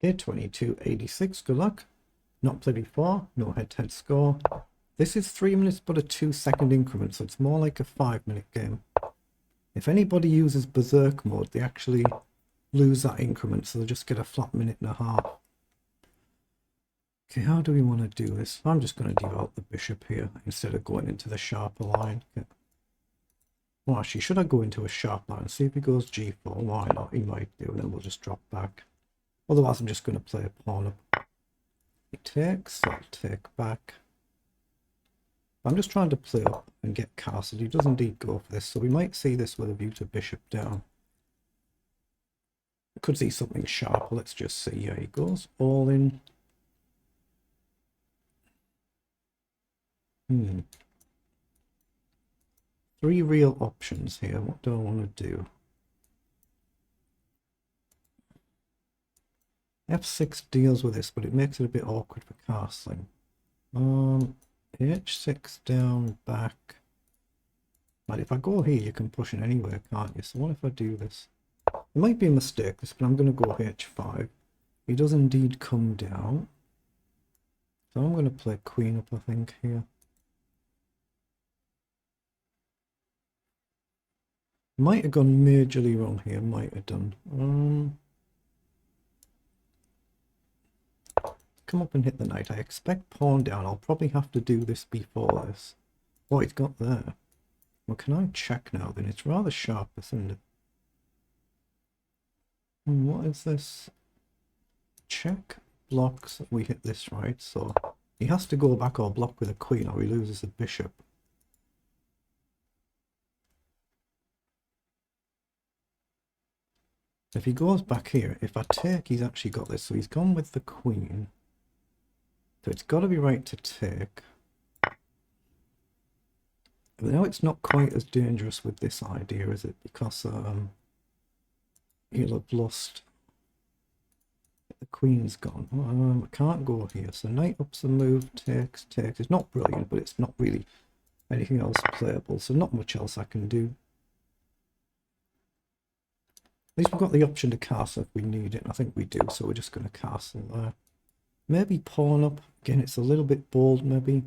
Here, 22.86. Good luck. Not played before. No head-to-head score. This is 3 minutes, but a 2-second increment, so it's more like a 5-minute game. If anybody uses Berserk mode, they actually lose that increment, so they'll just get a flat minute and a half. Okay, how do we want to do this? I'm just going to develop the bishop here instead of going into the sharper line. Okay. Well, actually, should I go into a sharp line? See if he goes g4. Why not? He might do, and then we'll just drop back. Otherwise, I'm just going to play a pawn up. He takes, so I'll take back. I'm just trying to play up and get castled. He does indeed go for this, so we might see this with a view to bishop down. Could see something sharp. Let's just see. Yeah, he goes all in. Three real options here. What do I want to do? F6 deals with this, but it makes it a bit awkward for castling. H6 down, back. But if I go here, you can push it anywhere, can't you? So what if I do this? It might be a mistake, this, but I'm going to go H5. He does indeed come down. So I'm going to play queen up, I think, here. Might have gone majorly wrong here, might have done. Come up and hit the knight. I expect pawn down. I'll probably have to do this before this. Oh, he's got there. Well, can I check now then? It's rather sharp, isn't it? What is this? Check blocks. We hit this, right? So he has to go back or block with a queen or he loses the bishop. If he goes back here, if I take, he's actually got this. So he's gone with the queen. So it's got to be right to take. But now it's not quite as dangerous with this idea, is it? Because he'll have lost. The queen's gone. I can't go here. So knight up's the move, takes. It's not brilliant, but it's not really anything else playable. So not much else I can do. At least we've got the option to castle if we need it. I think we do, so we're just going to castle there. Maybe pawn up. Again, it's a little bit bold, maybe.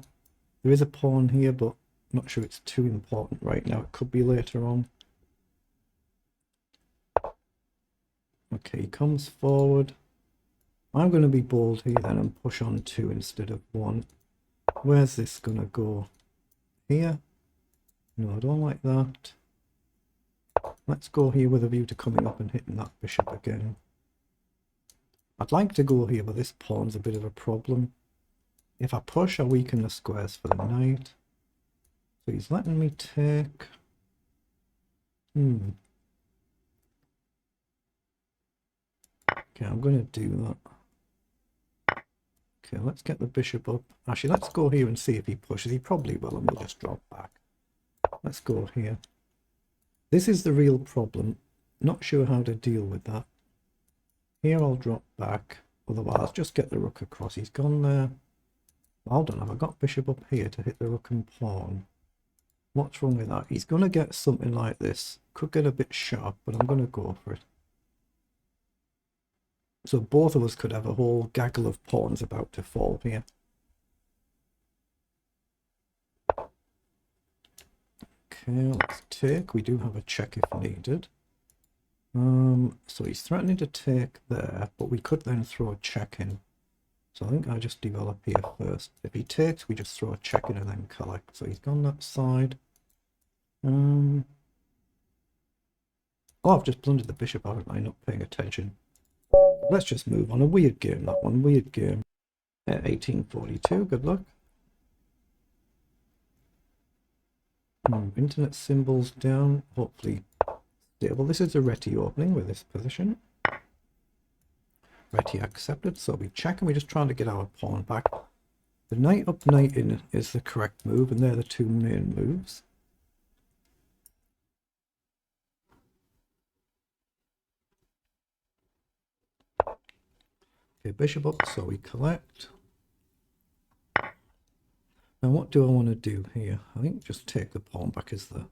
There is a pawn here, but I'm not sure it's too important right now. It could be later on. Okay, he comes forward. I'm going to be bold here then and push on 2 instead of 1. Where's this going to go? Here? No, I don't like that. Let's go here with a view to coming up and hitting that bishop again. I'd like to go here, but this pawn's a bit of a problem. If I push, I weaken the squares for the knight. So he's letting me take. Okay, I'm going to do that. Okay, let's get the bishop up. Actually, let's go here and see if he pushes. He probably will, and we'll just drop back. Let's go here. This is the real problem. Not sure how to deal with that. Here I'll drop back. Otherwise, just get the rook across. He's gone there. Well done. Have I got bishop up here to hit the rook and pawn? What's wrong with that? He's going to get something like this. Could get a bit sharp, but I'm going to go for it. So both of us could have a whole gaggle of pawns about to fall here. Okay, let's take. We do have a check if needed. So he's threatening to take there, but we could then throw a check in. So I think I just develop here first. If he takes, we just throw a check in and then collect. So he's gone that side. Oh, I've just blundered the bishop, haven't I? Not paying attention. Let's just move on. A weird game, that one. Weird game. 1842, good luck. Internet symbols down, hopefully stable. This is a Reti opening with this position. Reti accepted, so we check and we're just trying to get our pawn back. The knight up, knight in is the correct move, and they're the two main moves. Okay, bishop up, so we collect. Now what do I want to do here? I think just take the pawn back is the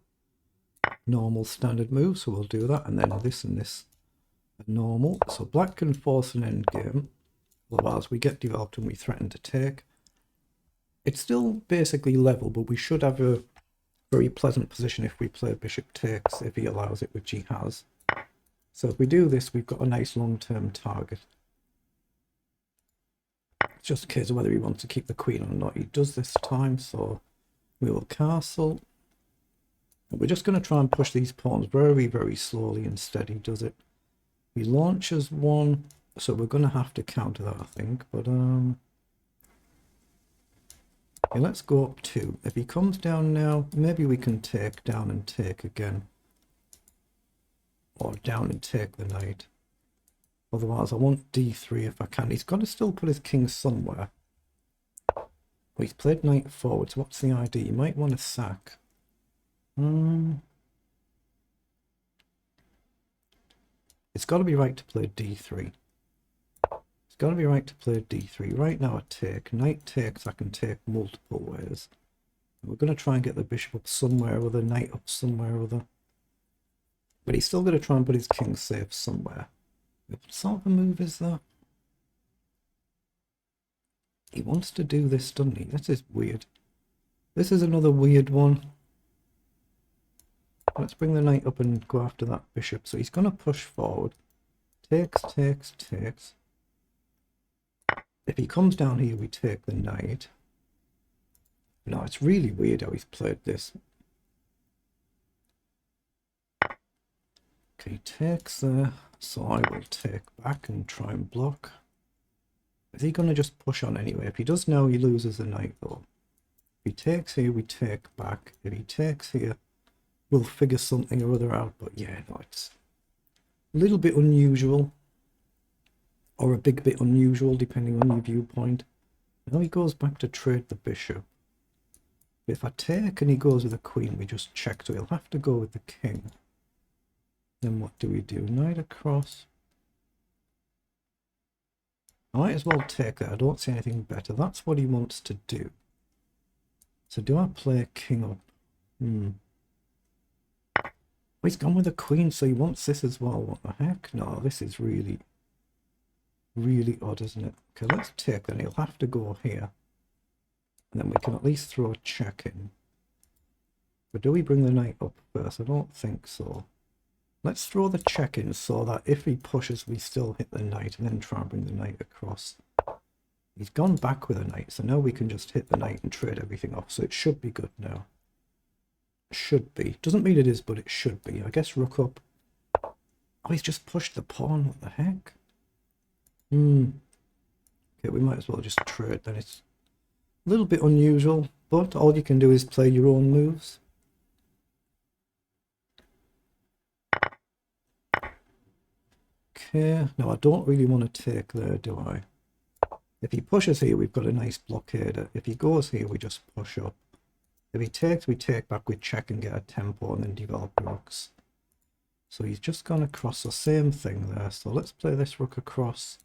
normal standard move, so we'll do that, and then this and this normal. So black can force an endgame. Otherwise we get developed and we threaten to take. It's still basically level, but we should have a very pleasant position if we play bishop takes, if he allows it, which he has. So if we do this, we've got a nice long-term target. It's just a case of whether he wants to keep the queen or not. He does this time, so we will castle. And we're just going to try and push these pawns very, very slowly and steady, does it? He launches one, so we're going to have to counter that, I think. But okay, let's go up 2. If he comes down now, maybe we can take down and take again. Or down and take the knight. Otherwise, I want d3 if I can. He's got to still put his king somewhere. Well, he's played knight forward, so what's the idea? You might want to sack. It's got to be right to play d3. It's got to be right to play d3. Right now I take. Knight takes, I can take multiple ways. We're going to try and get the bishop up somewhere or the knight up somewhere or other. But he's still going to try and put his king safe somewhere. What sort of a move is that? He wants to do this, doesn't he? This is weird. This is another weird one. Let's bring the knight up and go after that bishop. So he's going to push forward. Takes, takes, takes. If he comes down here, we take the knight. No, it's really weird how he's played this. Okay, he takes there. So I will take back and try and block. Is he going to just push on anyway? If he does now, he loses the knight though. If he takes here, we take back. If he takes here, we'll figure something or other out. But yeah, no, it's a little bit unusual. Or a big bit unusual, depending on your viewpoint. Now he goes back to trade the bishop. If I take and he goes with the queen, we just check. So he'll have to go with the king. Then what do we do? Knight across. I might as well take that. I don't see anything better. That's what he wants to do. So do I play king up? Oh, he's gone with the queen, so he wants this as well. What the heck? No, this is really, really odd, isn't it? Okay, let's take then. He'll have to go here. And then we can at least throw a check in. But do we bring the knight up first? I don't think so. Let's throw the check in so that if he pushes, we still hit the knight and then try and bring the knight across. He's gone back with a knight, so now we can just hit the knight and trade everything off. So it should be good now. Should be. Doesn't mean it is, but it should be. I guess rook up. Oh, he's just pushed the pawn. What the heck? Okay, we might as well just trade then. It's a little bit unusual, but all you can do is play your own moves. Okay, no, I don't really want to take there, do I? If he pushes here, we've got a nice blockader. If he goes here, we just push up. If he takes, we take back, we check and get a tempo and then develop rooks. So he's just gone across the same thing there. So let's play this rook across.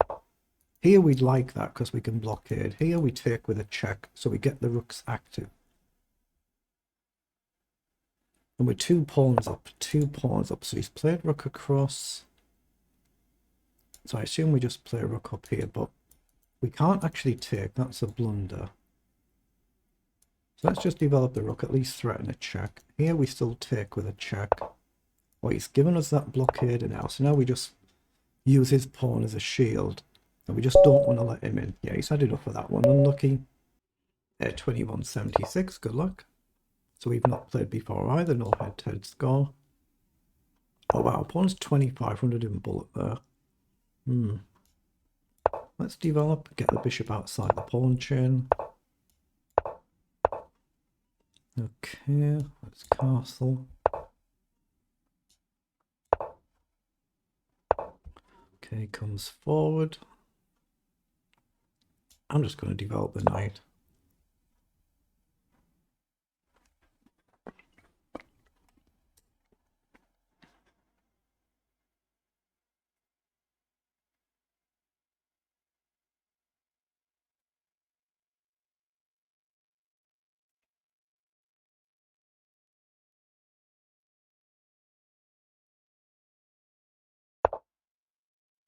Here we'd like that because we can blockade. Here we take with a check, so we get the rooks active. And we're 2 pawns up, 2 pawns up. So he's played rook across. So I assume we just play rook up here, but we can't actually take. That's a blunder. So let's just develop the rook, at least threaten a check. Here we still take with a check. Oh, he's given us that blockade now. So now we just use his pawn as a shield. And we just don't want to let him in. Yeah, he's had enough of that one. Unlucky. 2176, good luck. So we've not played before either, no head-to-head score. Oh wow, pawn's 2500 in bullet there. Let's develop, get the bishop outside the pawn chain. Okay, let's castle. Okay, comes forward. I'm just going to develop the knight.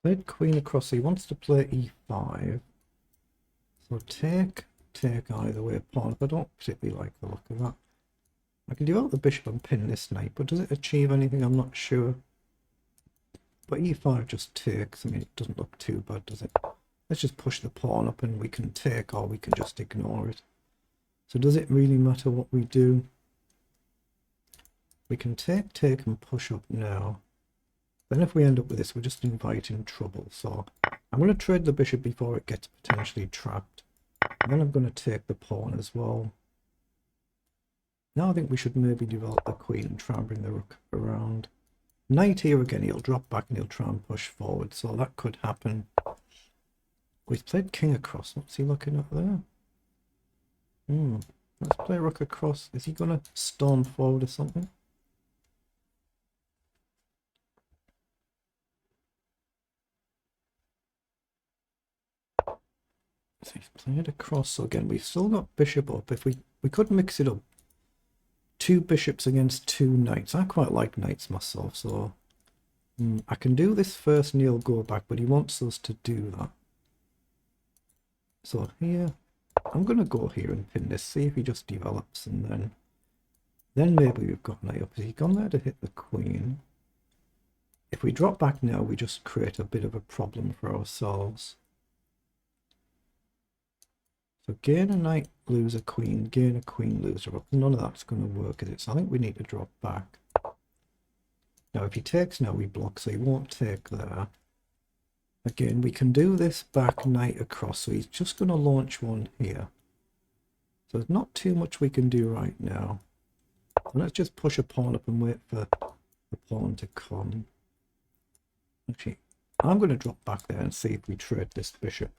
Played queen across, so he wants to play e5. So take either way, pawn. But I don't particularly like the look of that. I can develop the bishop and pin this knight, but does it achieve anything? I'm not sure. But e5 just takes. I mean, it doesn't look too bad, does it? Let's just push the pawn up and we can take, or we can just ignore it. So does it really matter what we do? We can take and push up now. Then if we end up with this, we're just inviting trouble. So I'm going to trade the bishop before it gets potentially trapped. And then I'm going to take the pawn as well. Now I think we should maybe develop the queen and try and bring the rook around. Knight here again, he'll drop back and he'll try and push forward. So that could happen. We've played king across. What's he looking at there? Let's play rook across. Is he going to storm forward or something? So he's played across. So again, we've still got bishop up. If we could mix it up. 2 bishops against 2 knights. I quite like knights myself. So I can do this first and he'll go back. But he wants us to do that. So here, I'm going to go here and pin this. See if he just develops. And then maybe we've got knight up. Has he gone there to hit the queen? If we drop back now, we just create a bit of a problem for ourselves. So gain a knight, lose a queen, gain a queen, lose a rook. None of that's going to work, is it? So I think we need to drop back. Now if he takes now, we block, so he won't take there. Again, we can do this back knight across, so he's just going to launch one here. So there's not too much we can do right now. So let's just push a pawn up and wait for the pawn to come. Actually, I'm going to drop back there and see if we trade this bishop.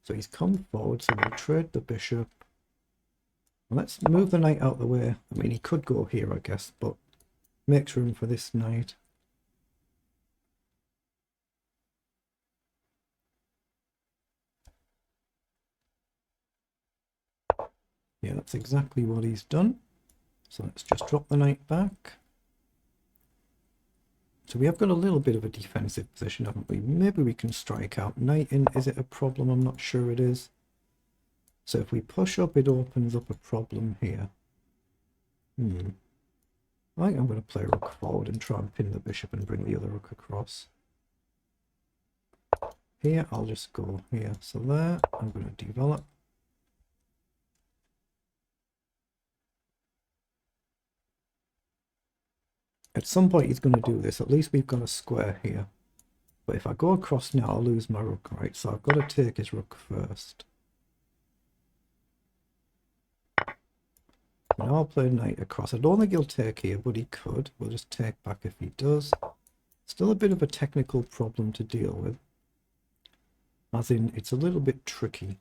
So he's come forward, so we'll trade the bishop. Let's move the knight out the way. I mean, he could go here, I guess, but makes room for this knight. Yeah, that's exactly what he's done. So let's just drop the knight back. So we have got a little bit of a defensive position, haven't we? Maybe we can strike out. Knight in, is it a problem? I'm not sure it is. So if we push up, it opens up a problem here. I think I'm going to play rook forward and try and pin the bishop and bring the other rook across. Here, I'll just go here. So there, I'm going to develop. At some point he's going to do this. At least we've got a square here. But if I go across now, I'll lose my rook, right? So I've got to take his rook first. Now I'll play knight across. I don't think he'll take here, but he could. We'll just take back if he does. Still a bit of a technical problem to deal with. As in, it's a little bit tricky.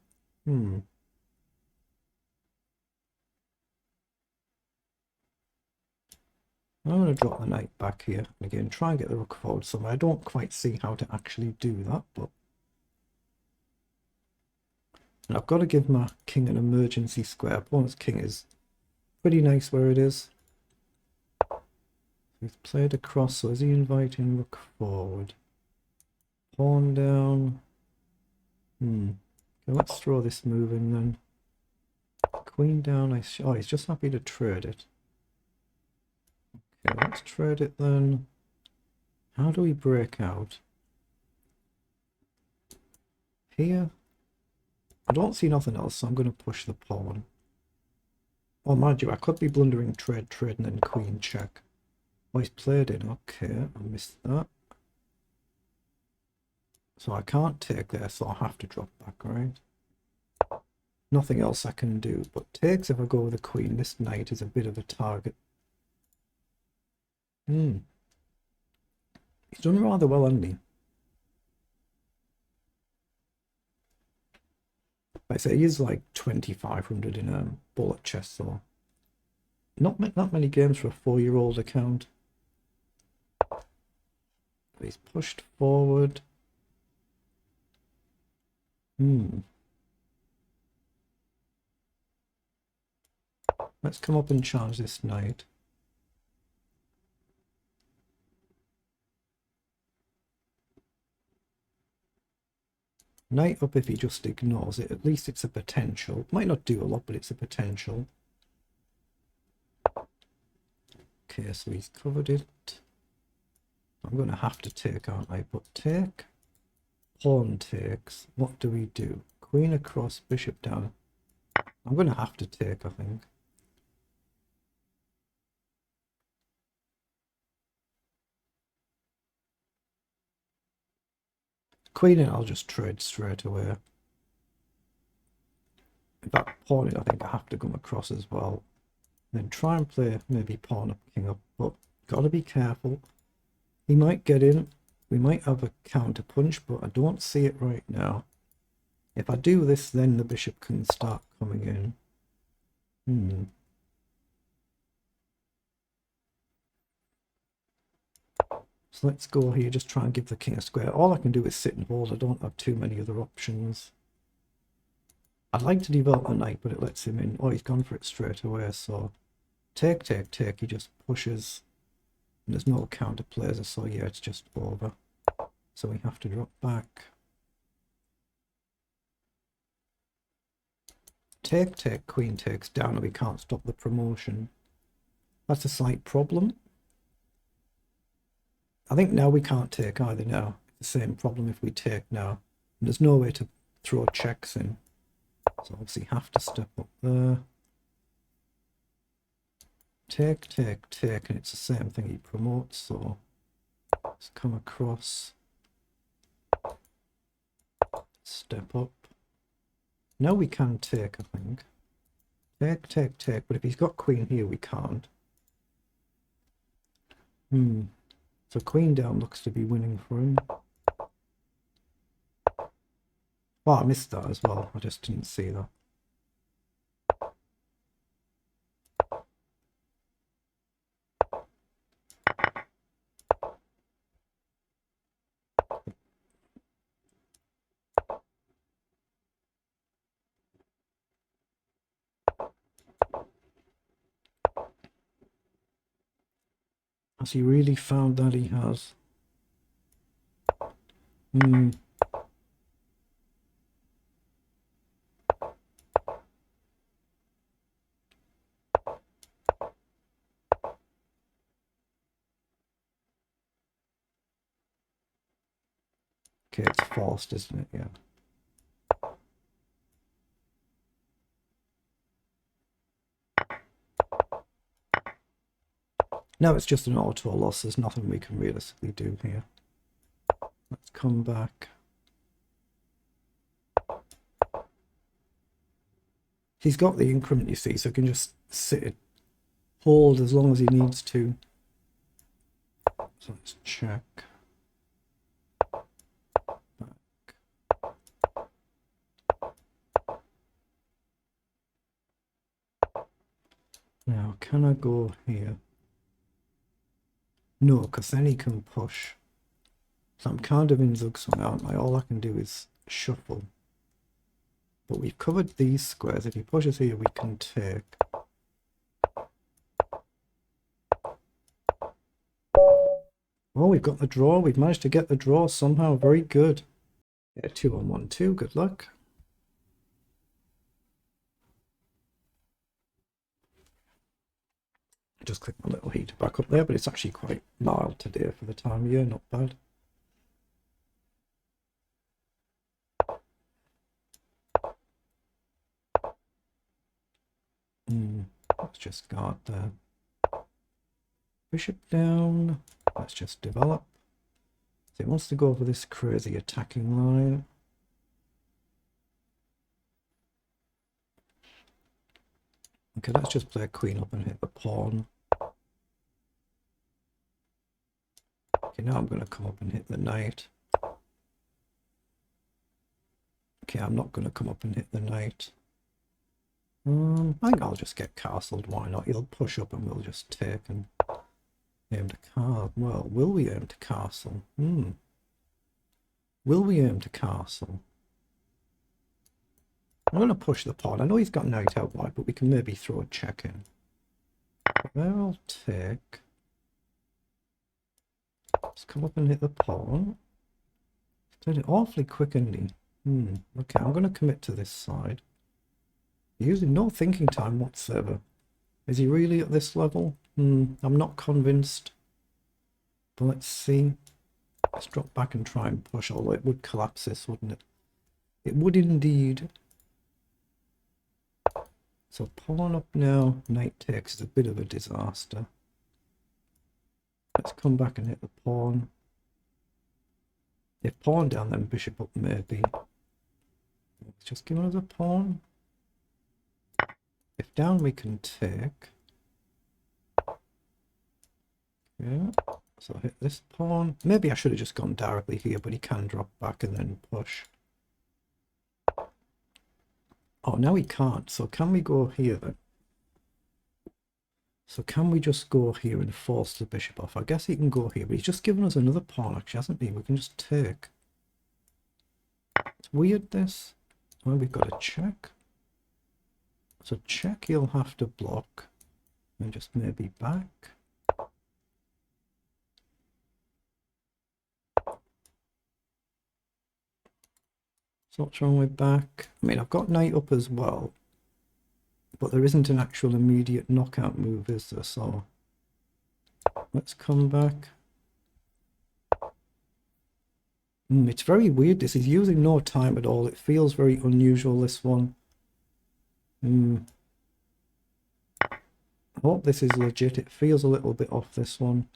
I'm going to drop the knight back here. And again, try and get the rook forward somewhere. I don't quite see how to actually do that, but... And I've got to give my king an emergency square. Opponent's king is pretty nice where it is. He's played across, so is he inviting rook forward? Pawn down. Okay, let's throw this move in then. Queen down. Oh, he's just happy to trade it. Okay, let's trade it then. How do we break out? Here? I don't see nothing else, so I'm going to push the pawn. Oh, mind you, I could be blundering trade, and then queen check. Oh, he's played in. Okay, I missed that. So I can't take there, so I'll have to drop back, right? Nothing else I can do, but takes if I go with the queen. This knight is a bit of a target. He's done rather well, hasn't he? I say he is like 2,500 in a bullet chest, so not that many games for a 4-year-old account. He's pushed forward. Let's come up and charge this knight. Knight up if he just ignores it. At least it's a potential. Might not do a lot, but it's a potential. Okay, so he's covered it. I'm going to have to take, aren't I? But take. Pawn takes. What do we do? Queen across, bishop down. I'm going to have to take, I think. Queen and I'll just trade straight away. In fact, pawn it, I think I have to come across as well. Then try and play maybe pawn up, king up, but gotta be careful. He might get in. We might have a counter punch, but I don't see it right now. If I do this, then the bishop can start coming in. So let's go here, just try and give the king a square. All I can do is sit and hold. I don't have too many other options. I'd like to develop a knight, but it lets him in. Oh, he's gone for it straight away, so take, take, take. He just pushes. And there's no counter plays, so yeah, it's just over. So we have to drop back. Take, take, queen takes down, and we can't stop the promotion. That's a slight problem. I think now we can't take either now. It's the same problem if we take now. And there's no way to throw checks in. So obviously have to step up there. Take, take, take, and it's the same thing he promotes, so let's come across. Step up. Now we can take, I think. Take, take, take, but if he's got queen here, we can't. So queen down looks to be winning for him. Oh, I missed that as well. I just didn't see that. Has he really found that he has? Okay, it's forced, isn't it? Yeah. Now it's just an auto loss. There's nothing we can realistically do here. Let's come back. He's got the increment, you see, so he can just sit it, hold as long as he needs to. So let's check. Back. Now, can I go here? No, because then he can push. So I'm kind of in zugzwang, aren't I? All I can do is shuffle. But we've covered these squares. If he pushes here, we can take. Oh, we've got the draw. We've managed to get the draw somehow. Very good. Yeah, 2 on 1, 2. Good luck. Just click my little heater back up there, but it's actually quite mild today for the time of year. Not bad. Let's just guard there. Bishop down. Let's just develop. So he wants to go over this crazy attacking line. Okay, let's just play queen up and hit the pawn. Okay, now I'm going to come up and hit the knight. Okay, I'm not going to come up and hit the knight. I think I'll just get castled. Why not? He'll push up and we'll just take and aim to card. Well, will we aim to castle? Will we aim to castle? I'm going to push the pawn. I know he's got knight out wide, but we can maybe throw a check in. There I'll take. Let's come up and hit the pawn. Did it awfully quick, isn't he? Okay, I'm going to commit to this side. Using no thinking time whatsoever. Is he really at this level? I'm not convinced. But let's see. Let's drop back and try and push, although it would collapse this, wouldn't it? It would indeed. So pawn up now, knight takes is a bit of a disaster. Let's come back and hit the pawn. If pawn down, then bishop up maybe. Let's just give another pawn. If down, we can take. Yeah. So hit this pawn. Maybe I should have just gone directly here, but he can drop back and then push. Oh, now he can't. So can we go here then? So can we just go here and force the bishop off? I guess he can go here, but he's just given us another pawn, actually, hasn't he? We can just take. It's weird, this. Well, we've got a check. So check, he'll have to block. And just maybe back. So what's wrong with back? I mean, I've got knight up as well. But there isn't an actual immediate knockout move, is there? So let's come back. It's very weird. This is using no time at all. It feels very unusual, this one. I hope this is legit. It feels a little bit off, this one.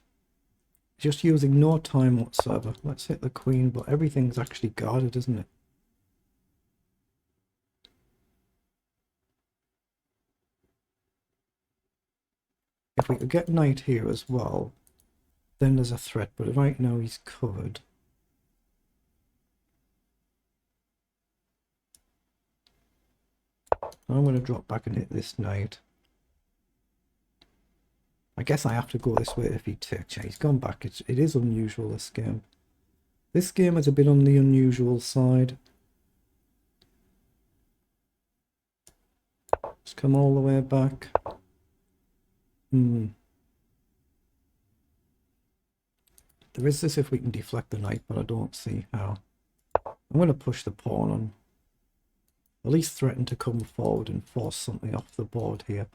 Just using no time whatsoever. Let's hit the queen, but everything's actually guarded, isn't it? If we could get knight here as well, then there's a threat, but right now he's covered. I'm going to drop back and hit this knight. I guess I have to go this way if he takes. Yeah, he's gone back. It is unusual, this game. This game is a bit on the unusual side. Let's come all the way back. There is this if we can deflect the knight, but I don't see how. I'm going to push the pawn on. At least threaten to come forward and force something off the board here.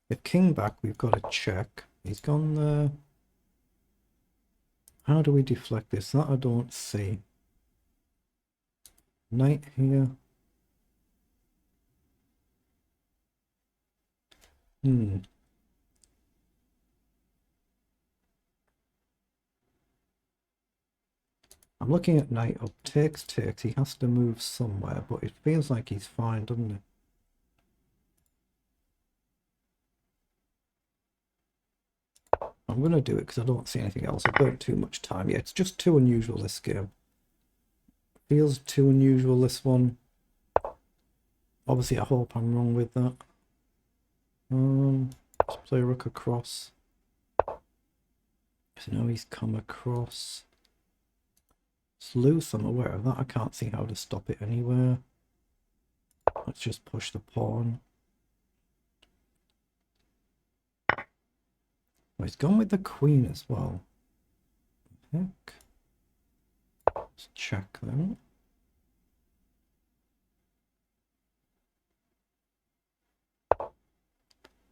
If king back, we've got a check. He's gone there. How do we deflect this? That I don't see. Knight here. I'm looking at knight up. Takes. He has to move somewhere, but it feels like he's fine, doesn't it? I'm going to do it because I don't see anything else. I burnt too much time. Yeah, it's just too unusual, this game. Feels too unusual, this one. Obviously, I hope I'm wrong with that. Let's play rook across. So now he's come across. It's loose, I'm aware of that. I can't see how to stop it anywhere. Let's just push the pawn. Oh, he's gone with the queen as well. Heck. Let's check then.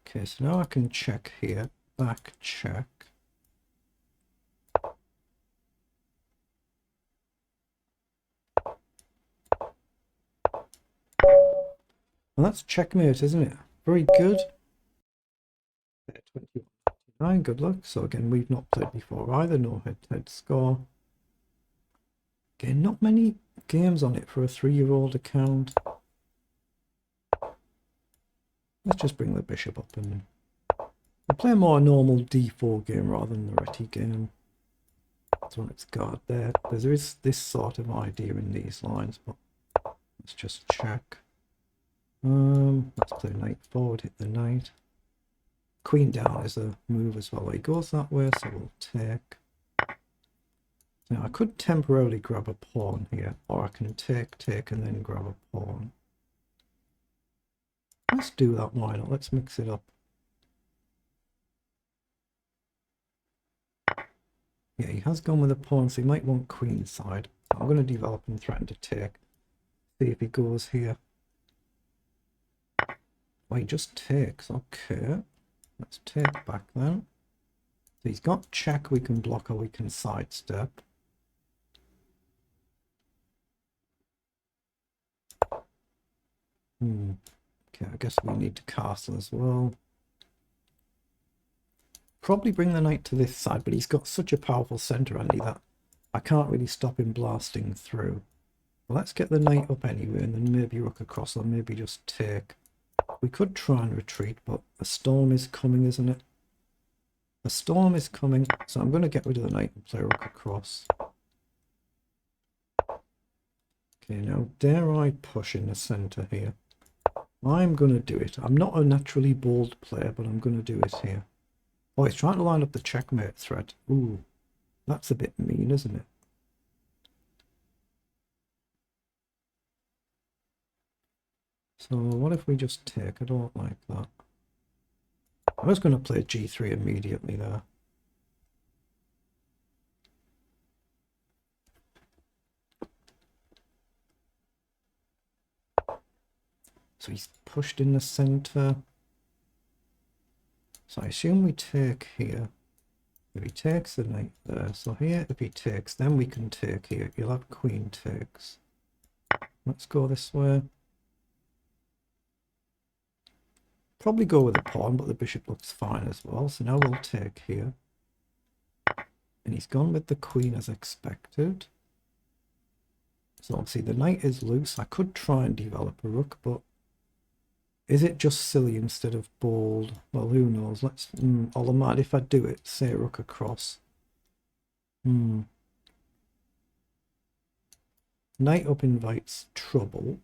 Okay, so now I can check here. Back check. Well, that's checkmate, isn't it? Very good. 21.59, good luck. So again, we've not played before either. No head-to-head score. Again, not many games on it for a 3-year-old account. Let's just bring the bishop up and we'll play a more normal d4 game rather than the Reti game. That's on its guard there. There is this sort of idea in these lines, but let's just check. Let's play knight forward, hit the knight. Queen down is a move as well. He goes that way, so we'll take. Now I could temporarily grab a pawn here, or I can take, and then grab a pawn. Let's do that, why not? Let's mix it up. Yeah, he has gone with a pawn, so he might want queen side. I'm going to develop and threaten to take. See if he goes here. Oh, he just takes. Okay. Let's take back then. So he's got check we can block or we can sidestep. Okay, I guess we need to castle as well. Probably bring the knight to this side, but he's got such a powerful centre, Andy, that I can't really stop him blasting through. Well, let's get the knight up anyway, and then maybe rook across, or maybe just take. We could try and retreat, but a storm is coming, isn't it? A storm is coming, so I'm going to get rid of the knight and play rook across. Okay, now dare I push in the centre here? I'm going to do it. I'm not a naturally bold player, but I'm going to do it here. Oh, he's trying to line up the checkmate threat. Ooh, that's a bit mean, isn't it? So what if we just take? I don't like that. I was going to play g3 immediately there. So he's pushed in the centre. So I assume we take here. If he takes the knight there. So here, if he takes, then we can take here. You'll have queen takes. Let's go this way. Probably go with a pawn, but the bishop looks fine as well. So now we'll take here. And he's gone with the queen as expected. So obviously the knight is loose. I could try and develop a rook, but is it just silly instead of bold? Well, who knows? Let's. I'll mind if I do it. Say rook across. Knight up invites trouble.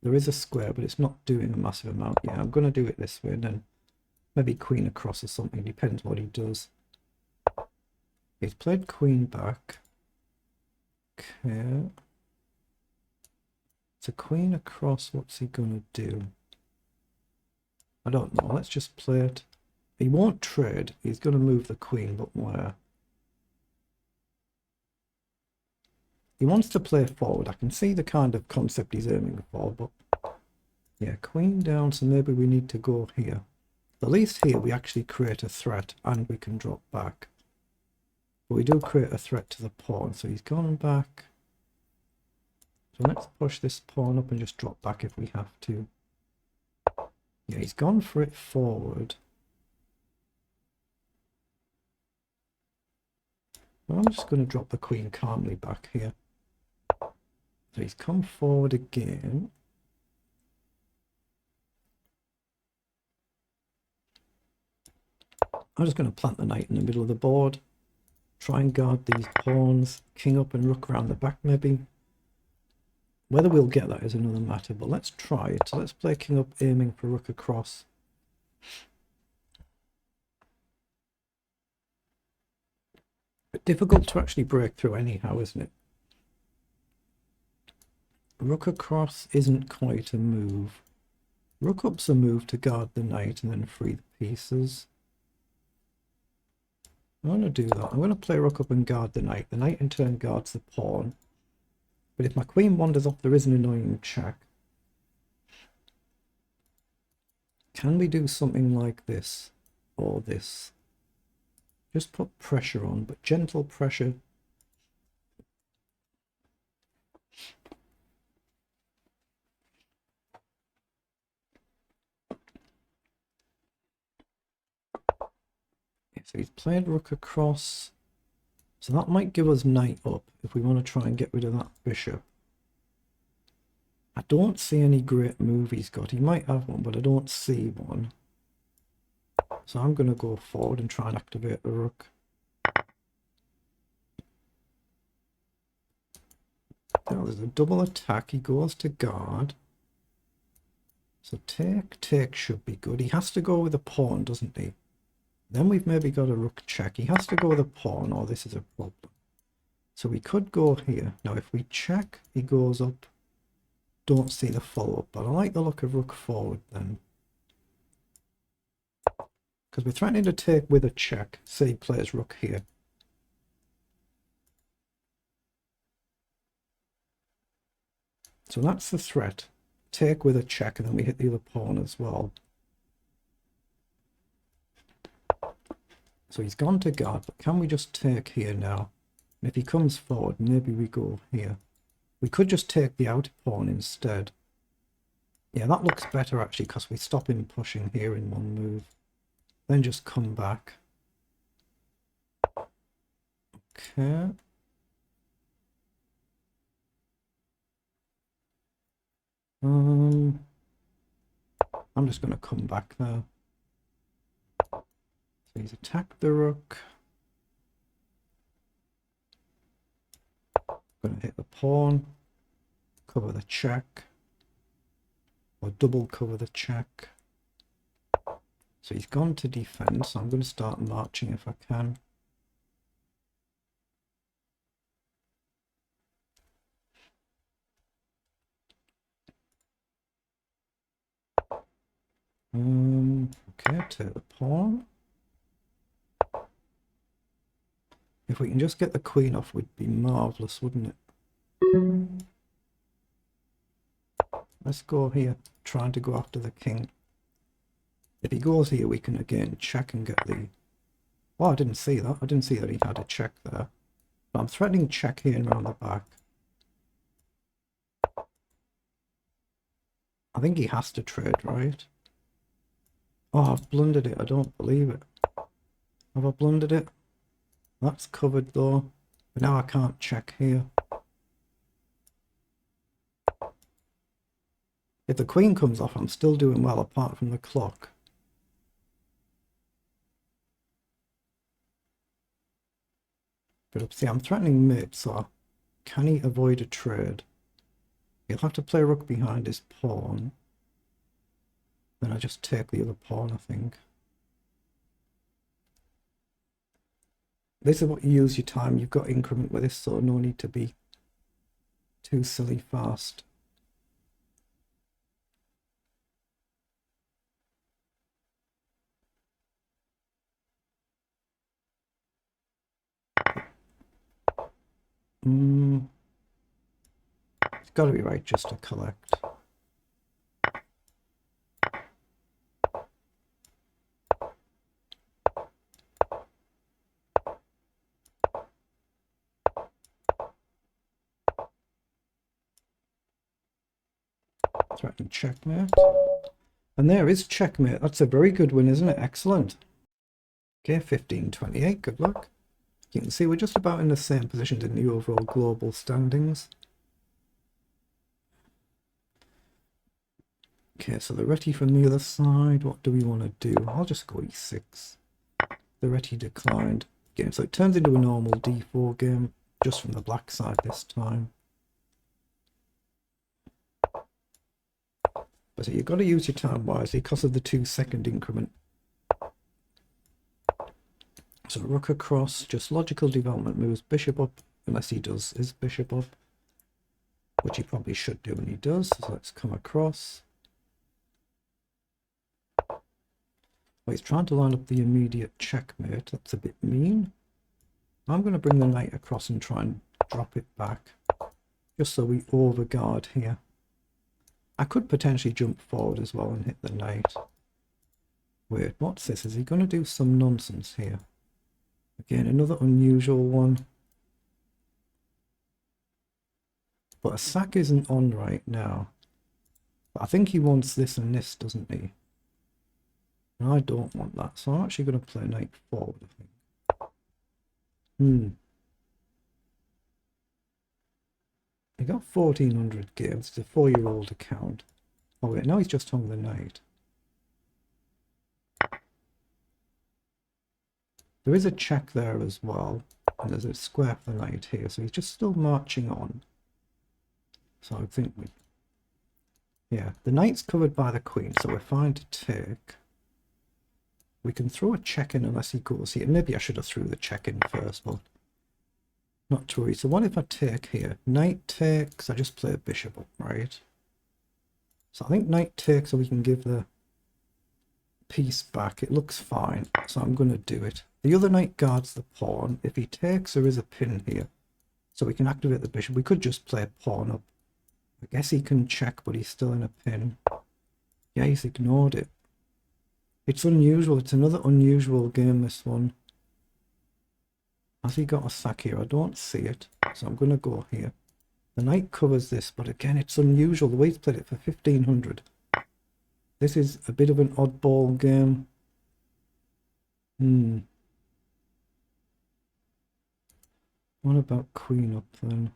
There is a square, but it's not doing a massive amount. Yeah, I'm going to do it this way, and then maybe queen across or something. Depends what he does. He's played queen back. Okay. So queen across, what's he going to do? I don't know. Let's just play it. He won't trade. He's going to move the queen, but where? He wants to play forward. I can see the kind of concept he's aiming for, but yeah, queen down, so maybe we need to go here. At least here we actually create a threat and we can drop back. But we do create a threat to the pawn, so he's gone back. So let's push this pawn up and just drop back if we have to. Yeah, he's gone for it forward. Well, I'm just going to drop the queen calmly back here. So he's come forward again. I'm just going to plant the knight in the middle of the board. Try and guard these pawns. King up and rook around the back maybe. Whether we'll get that is another matter, but let's try it. So let's play king up, aiming for rook across. But difficult to actually break through anyhow, isn't it? Rook across isn't quite a move. Rook up's a move to guard the knight and then free the pieces. I'm going to do that. I'm going to play rook up and guard the knight. The knight in turn guards the pawn. But if my queen wanders off, there is an annoying check. Can we do something like this or this? Just put pressure on, but gentle pressure. So he's played rook across. So that might give us knight up if we want to try and get rid of that bishop. I don't see any great move he's got. He might have one, but I don't see one. So I'm going to go forward and try and activate the rook. Now there's a double attack. He goes to guard. So take should be good. He has to go with a pawn, doesn't he? Then we've maybe got a rook check. He has to go with a pawn, or this is a problem. So we could go here. Now if we check, he goes up. Don't see the follow-up, but I like the look of rook forward then. Because we're threatening to take with a check. Say he plays rook here. So that's the threat. Take with a check, and then we hit the other pawn as well. So he's gone to guard, but can we just take here now? And if he comes forward, maybe we go here. We could just take the outer pawn instead. Yeah, that looks better actually, because we stop him pushing here in one move. Then just come back. Okay. I'm just going to come back now. So he's attacked the rook. Going to hit the pawn, cover the check, or double cover the check. So he's gone to defend, so I'm going to start marching if I can. Okay, take the pawn. If we can just get the queen off, would be marvellous, wouldn't it? Let's go here, trying to go after the king. If he goes here, we can again check and get the... Oh, I didn't see that. I didn't see that he had a check there. But I'm threatening check here and around the back. I think he has to trade, right? Oh, I've blundered it. I don't believe it. Have I blundered it? That's covered though. But now I can't check here. If the queen comes off, I'm still doing well apart from the clock. But see, I'm threatening mid, so can he avoid a trade? He'll have to play rook behind his pawn. Then I just take the other pawn, I think. This is what you use your time. You've got increment with this, so no need to be too silly fast. It's got to be right just to collect. Threaten checkmate. And there is checkmate. That's a very good win, isn't it? Excellent. Okay, 15-28. Good luck. You can see we're just about in the same positions in the overall global standings. Okay, so the reti from the other side. What do we want to do? I'll just go e6. The reti declined. Again, so it turns into a normal d4 game, just from the black side this time. But you've got to use your time wisely because of the 2-second increment. So rook across, just logical development moves, bishop up, unless he does his bishop up, which he probably should do, and he does. So let's come across. Well, he's trying to line up the immediate checkmate. That's a bit mean. I'm going to bring the knight across and try and drop it back, just so we overguard here. I could potentially jump forward as well and hit the knight. Wait, what's this? Is he going to do some nonsense here? Again, another unusual one. But a sack isn't on right now. But I think he wants this and this, doesn't he? And I don't want that, so I'm actually going to play knight forward, I think. He got 1400 games. It's a 4-year-old account. Oh wait, now he's just hung the knight. There is a check there as well, and there's a square for the knight here, so he's just still marching on. So I think yeah, the knight's covered by the queen, so we're fine to take. We can throw a check in unless he goes here. Maybe I should have threw the check in first, but not to worry. So what if I take here? Knight takes, I just play a bishop up, right? So I think knight takes so we can give the piece back. It looks fine, so I'm going to do it. The other knight guards the pawn. If he takes, there is a pin here, so we can activate the bishop. We could just play pawn up. I guess he can check, but he's still in a pin. Yeah, he's ignored it. It's unusual. It's another unusual game, this one. Has he got a sack here? I don't see it. So I'm going to go here. The knight covers this, but again, it's unusual. The way he's played it for 1500. This is a bit of an oddball game. What about queen up then?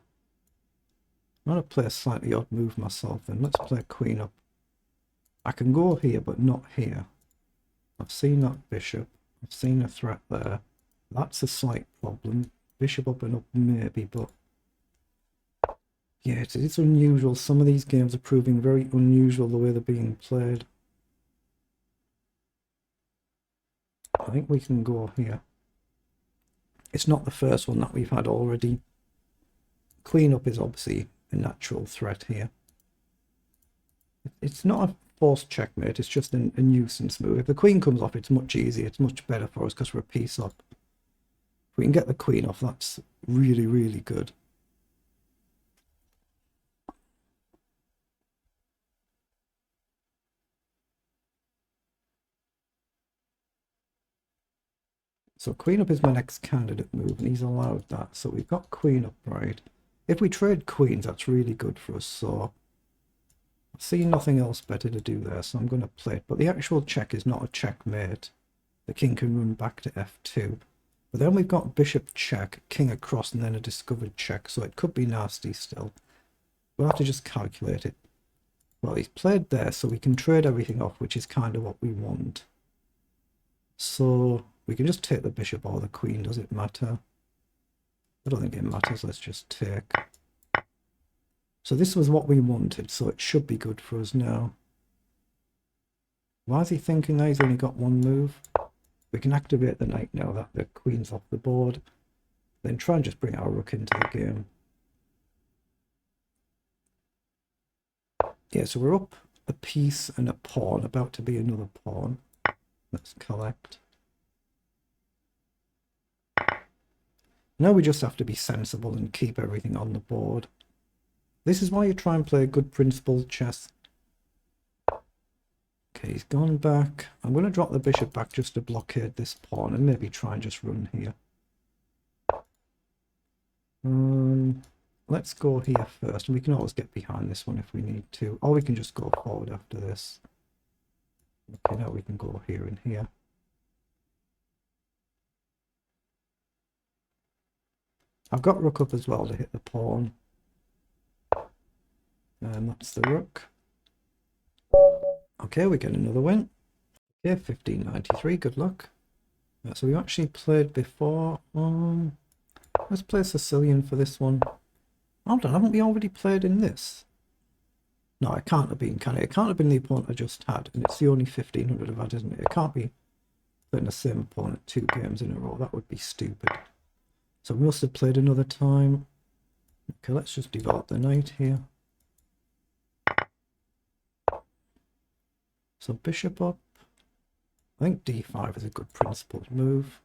I'm going to play a slightly odd move myself then. Let's play queen up. I can go here, but not here. I've seen that bishop. I've seen a threat there. That's a slight problem. Bishop up and up maybe, but... yeah, it's unusual. Some of these games are proving very unusual the way they're being played. I think we can go here. It's not the first one that we've had already. Queen up is obviously a natural threat here. It's not a forced checkmate, it's just a nuisance move. If the queen comes off, it's much easier, it's much better for us because we're a piece up. If we can get the queen off, that's really, really good. So queen up is my next candidate move, and he's allowed that. So we've got queen up, right? If we trade queens, that's really good for us. So I see nothing else better to do there, so I'm going to play it. But the actual check is not a checkmate. The king can run back to f2. But then we've got bishop check, king across, and then a discovered check. So it could be nasty still. We'll have to just calculate it. Well, he's played there, so we can trade everything off, which is kind of what we want. So we can just take the bishop or the queen. Does it matter? I don't think it matters. Let's just take. So this was what we wanted, so it should be good for us now. Why is he thinking that he's only got one move? We can activate the knight now that the queen's off the board. Then try and just bring our rook into the game. Yeah, so we're up a piece and a pawn, about to be another pawn. Let's collect. Now we just have to be sensible and keep everything on the board. This is why you try and play good principled chess. Okay, he's gone back. I'm going to drop the bishop back just to blockade this pawn and maybe try and just run here. Let's go here first, and we can always get behind this one if we need to. Or we can just go forward after this. Okay, now we can go here and here. I've got rook up as well to hit the pawn. And that's the rook. Okay, we get another win. Okay, 1593, good luck. So we actually played before. Let's play Sicilian for this one. Hold on, haven't we already played in this? No, it can't have been, can it? It can't have been the opponent I just had, and it's the only 1500 I've had, isn't it? It can't be playing the same opponent 2 games in a row. That would be stupid. So we must have played another time. Okay, let's just develop the knight here. So bishop up. I think d5 is a good principled move.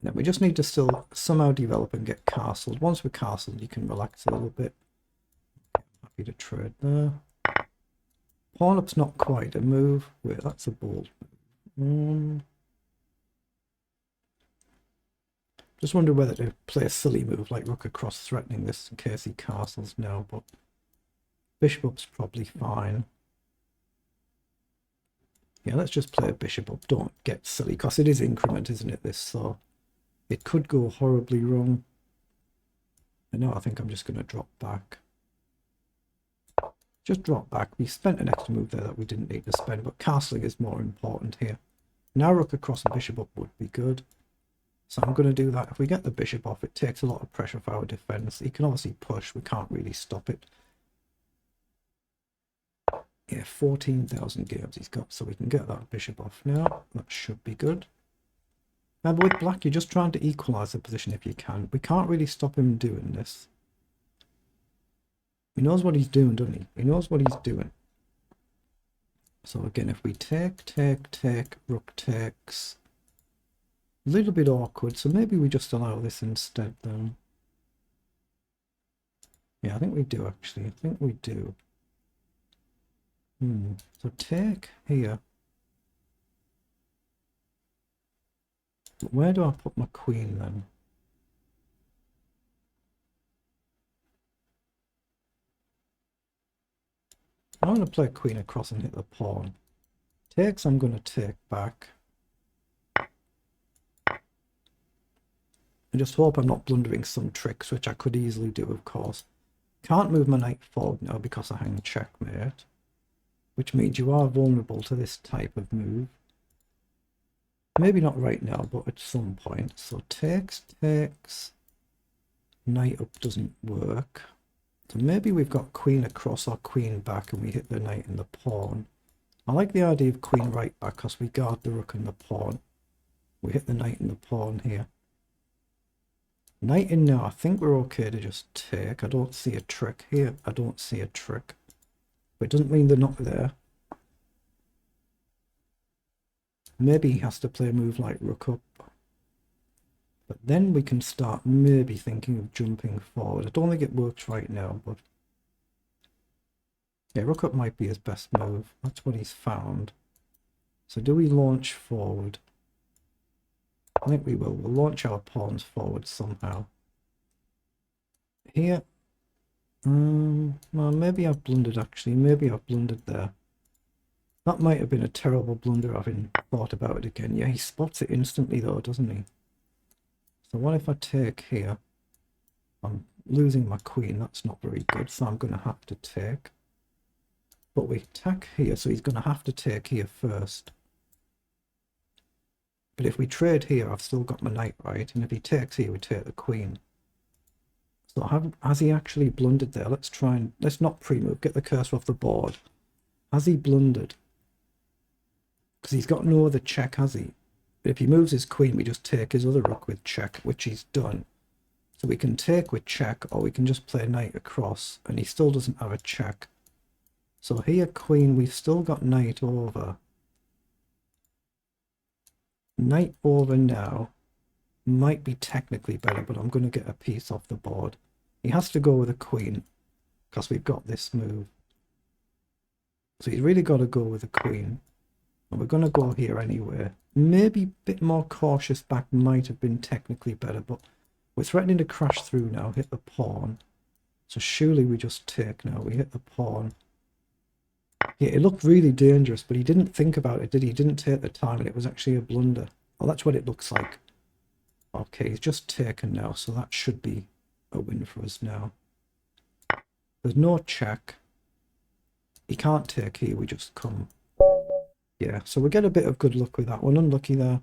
Now we just need to still somehow develop and get castled. Once we're castled, you can relax a little bit. Okay, I'm happy to trade there. Pawn up's not quite a move. Wait, that's a bold move. Just wonder whether to play a silly move like rook across, threatening this in case he castles now, but bishop up's probably fine. Yeah, let's just play a bishop up. Don't get silly, because it is increment, isn't it, this? So it could go horribly wrong. And now I think I'm just going to drop back. Just drop back. We spent an extra move there that we didn't need to spend, but castling is more important here. Now rook across and bishop up would be good. So I'm going to do that. If we get the bishop off, it takes a lot of pressure for our defense. He can obviously push. We can't really stop it. Yeah, 14,000 games he's got, so we can get that bishop off now. That should be good. Now, but with black, you're just trying to equalize the position if you can. We can't really stop him doing this. He knows what he's doing, doesn't he? He knows what he's doing. So again, if we take, rook takes. A little bit awkward, so maybe we just allow this instead then. Yeah, I think we do actually. I think we do. So take here. But where do I put my queen then? I'm going to play queen across and hit the pawn. Takes, I'm going to take back. I just hope I'm not blundering some tricks, which I could easily do, of course. Can't move my knight forward now because I hang checkmate, which means you are vulnerable to this type of move. Maybe not right now, but at some point. So takes, knight up doesn't work. So maybe we've got queen across or queen back and we hit the knight and the pawn. I like the idea of queen right back because we guard the rook and the pawn. We hit the knight and the pawn here. Knight in now, I think we're okay to just take. I don't see a trick here. I don't see a trick. But it doesn't mean they're not there. Maybe he has to play a move like rook up. But then we can start maybe thinking of jumping forward. I don't think it works right now, but... yeah, rook up might be his best move. That's what he's found. So do we launch forward? I think we will. We'll launch our pawns forward somehow. Here. Well, maybe I've blundered actually. Maybe I've blundered there. That might have been a terrible blunder having thought about it again. Yeah, he spots it instantly though, doesn't he? So what if I take here? I'm losing my queen. That's not very good. So I'm going to have to take. But we attack here. So he's going to have to take here first. But if we trade here, I've still got my knight, right? And if he takes here, we take the queen. So has he actually blundered there? Let's try and... let's not pre-move. Get the cursor off the board. Has he blundered? Because he's got no other check, has he? But if he moves his queen, we just take his other rook with check, which he's done. So we can take with check, or we can just play knight across, and he still doesn't have a check. So here, queen, we've still got knight over. Knight over now might be technically better, but I'm going to get a piece off the board. He has to go with a queen, because we've got this move. So he's really got to go with a queen. And we're going to go here anyway. Maybe a bit more cautious back might have been technically better, but we're threatening to crash through now, hit the pawn. So surely we just take now. We hit the pawn. Yeah, it looked really dangerous, but he didn't think about it, did he? He didn't take the time, and it was actually a blunder. Well, that's what it looks like. Okay, he's just taken now, so that should be a win for us now. There's no check. He can't take here, we just come. Yeah, so we get a bit of good luck with that one. Unlucky there.